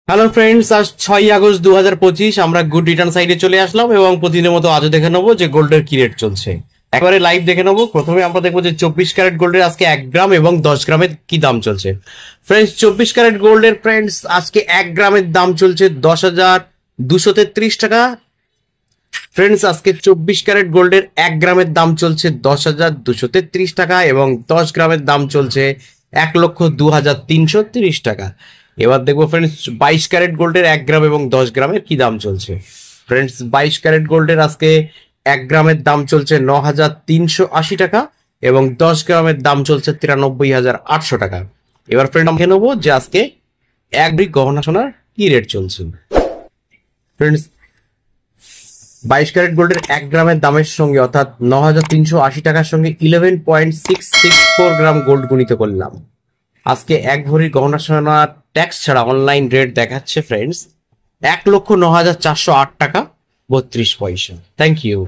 Hello friends, আজ 6 August 2025 আমরা good return সাইডে চলে আসলাম এবং প্রতিদিনের মতো আজও দেখে নেবো যে গোল্ডের কি রেট চলছে। একবারে লাইভ দেখে নেবো। প্রথমে আমরা দেখবো যে 24 ক্যারেট গোল্ডের আজকে 1 গ্রাম এবং 10 গ্রামের কি দাম চলছে। ফ্রেন্ডস, 24 ক্যারেট গোল্ডের ফ্রেন্ডস আজকে 1 গ্রামের দাম চলছে 10,233 টাকা। ফ্রেন্ডস, আজকে 24 ক্যারেট গোল্ডের 1 গ্রামের দাম চলছে 10,233 টাকা এবং 10 গ্রামের দাম চলছে 1,02,330 টাকা। এবার দেখবো ফ্রেন্ডস 22 ক্যারেট গোল্ডের 1 গ্রাম এবং 10 গ্রামের কি দাম চলছে। ফ্রেন্ডস, 22 ক্যারেট গোল্ডের আজকে 1 গ্রামের দাম চলছে 9,380 টাকা এবং 10 গ্রামের দাম চলছে 93,800 টাকা। এবার ফ্রেন্ড আমি নেবো যে আজকে এক ভরি গহনা সোনার কি রেট চলছে। ফ্রেন্ডস, 22 ক্যারেট গোল্ডের 1 গ্রামের দামের সঙ্গে অর্থাৎ 9,380 টাকার সঙ্গে 11.664 গ্রাম গোল্ড গুণিত করলাম। আজকে এক ভরি গহনা সোনার ট্যাক্স ছাড়া অনলাইন রেট দেখাচ্ছে ফ্রেন্ডস 1,09,408 টাকা 32 পয়সা। Thank you.